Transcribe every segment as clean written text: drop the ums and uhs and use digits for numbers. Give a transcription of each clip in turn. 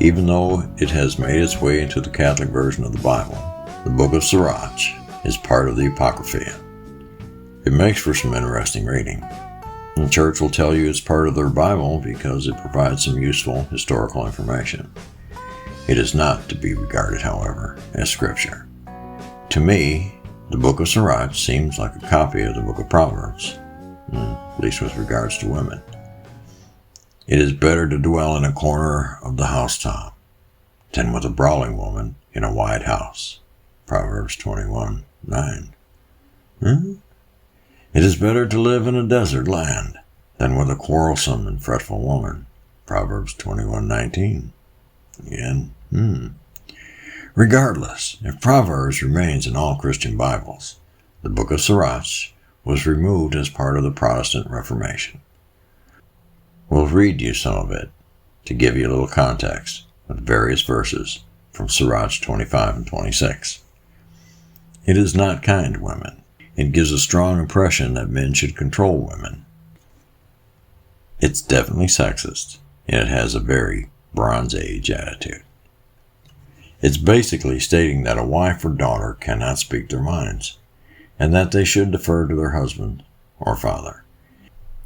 Even though it has made its way into the Catholic version of the Bible, the book of Sirach is part of the Apocrypha. It makes for some interesting reading. The church will tell you it's part of their Bible because it provides some useful historical information. It is not to be regarded, however, as scripture. To me, the book of Sirach seems like a copy of the book of Proverbs, at least with regards to women. It is better to dwell in a corner of the housetop than with a brawling woman in a wide house. Proverbs 21:9. It is better to live in a desert land than with a quarrelsome and fretful woman. Proverbs 21:19. Again, Regardless, if Proverbs remains in all Christian Bibles, the book of Sirach was removed as part of the Protestant Reformation. We'll read you some of it to give you a little context with various verses from Sirach 25 and 26. It is not kind to women. It gives a strong impression that men should control women. It's definitely sexist, and it has a very Bronze Age attitude. It's basically stating that a wife or daughter cannot speak their minds, and that they should defer to their husband or father.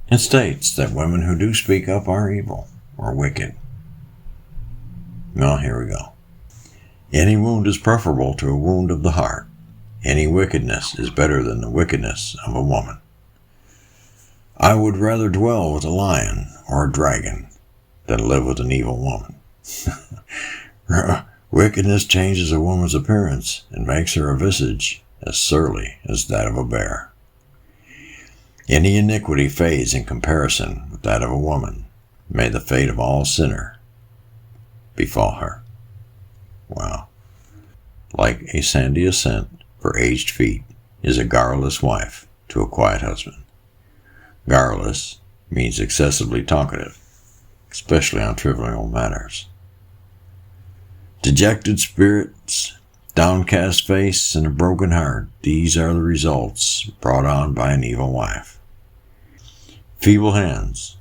It states that women who do speak up are evil or wicked. Well, here we go. Any wound is preferable to a wound of the heart. Any wickedness is better than the wickedness of a woman. I would rather dwell with a lion or a dragon than live with an evil woman. Wickedness changes a woman's appearance and makes her a visage as surly as that of a bear. Any iniquity fades in comparison with that of a woman. May the fate of all sinner befall her. Wow. Like a sandy ascent for aged feet is a garrulous wife to a quiet husband. Garrulous means excessively talkative, especially on trivial matters. Dejected spirits, downcast face, and a broken heart, these are the results brought on by an evil wife. Feeble hands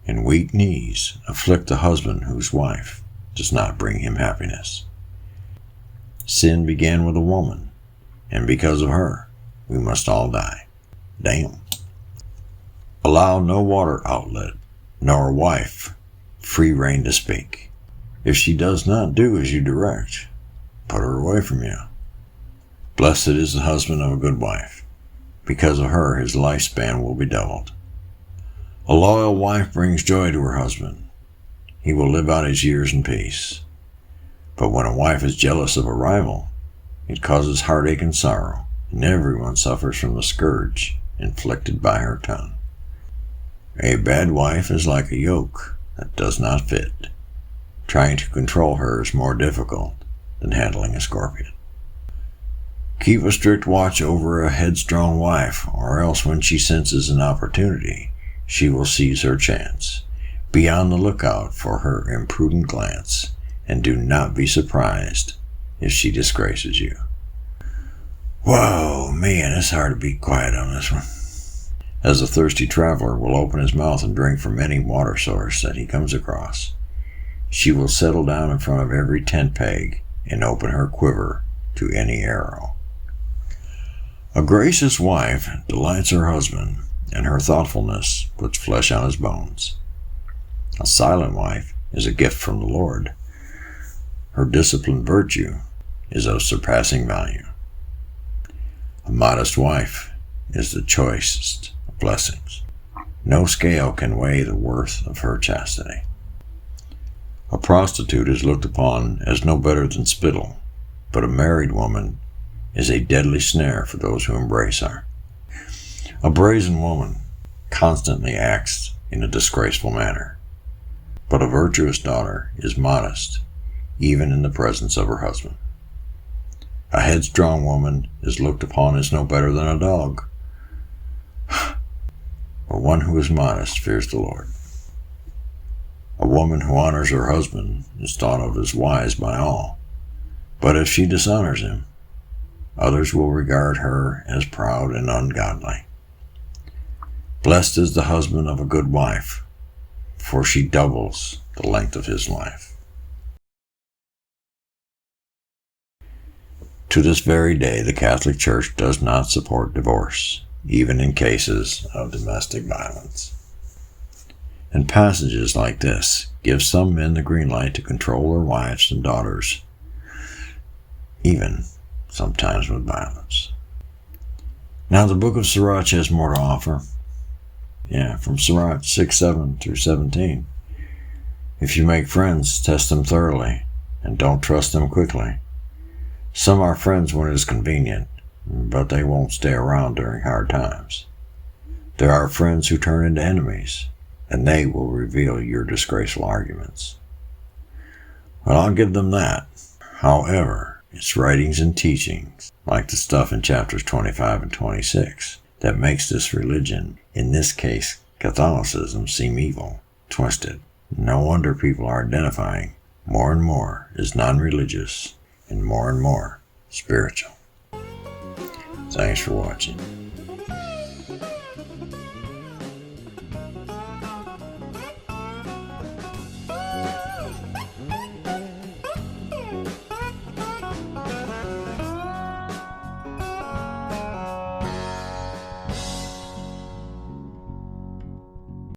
and weak knees afflict the husband whose wife does not bring him happiness. Sin began with a woman, and because of her, we must all die. Damn. Allow no water outlet, nor a wife free rein to speak. If she does not do as you direct, put her away from you. Blessed is the husband of a good wife. Because of her, his lifespan will be doubled. A loyal wife brings joy to her husband. He will live out his years in peace. But when a wife is jealous of a rival, it causes heartache and sorrow, and everyone suffers from the scourge inflicted by her tongue. A bad wife is like a yoke that does not fit. Trying to control her is more difficult than handling a scorpion. Keep a strict watch over a headstrong wife, or else when she senses an opportunity, she will seize her chance. Be on the lookout for her imprudent glance, and do not be surprised if she disgraces you. Whoa, man, it's hard to be quiet on this one. As a thirsty traveler will open his mouth and drink from any water source that he comes across, she will settle down in front of every tent peg and open her quiver to any arrow. A gracious wife delights her husband, and her thoughtfulness puts flesh on his bones. A silent wife is a gift from the Lord. Her disciplined virtue is of surpassing value. A modest wife is the choicest of blessings. No scale can weigh the worth of her chastity. A prostitute is looked upon as no better than spittle, but a married woman is a deadly snare for those who embrace her. A brazen woman constantly acts in a disgraceful manner, but a virtuous daughter is modest even in the presence of her husband. A headstrong woman is looked upon as no better than a dog, but one who is modest fears the Lord. A woman who honors her husband is thought of as wise by all, but if she dishonors him, others will regard her as proud and ungodly. Blessed is the husband of a good wife, for she doubles the length of his life. To this very day, the Catholic Church does not support divorce, even in cases of domestic violence. And passages like this give some men the green light to control their wives and daughters, even sometimes with violence. Now the book of Sirach has more to offer. From Sirach 6:7 through 17. If you make friends, test them thoroughly, and don't trust them quickly. Some are friends when it is convenient, but they won't stay around during hard times. There are friends who turn into enemies, and they will reveal your disgraceful arguments. Well, I'll give them that. However, it's writings and teachings, like the stuff in chapters 25 and 26, that makes this religion, in this case Catholicism, seem evil, twisted. No wonder people are identifying more and more as non-religious and more spiritual. Thanks for watching.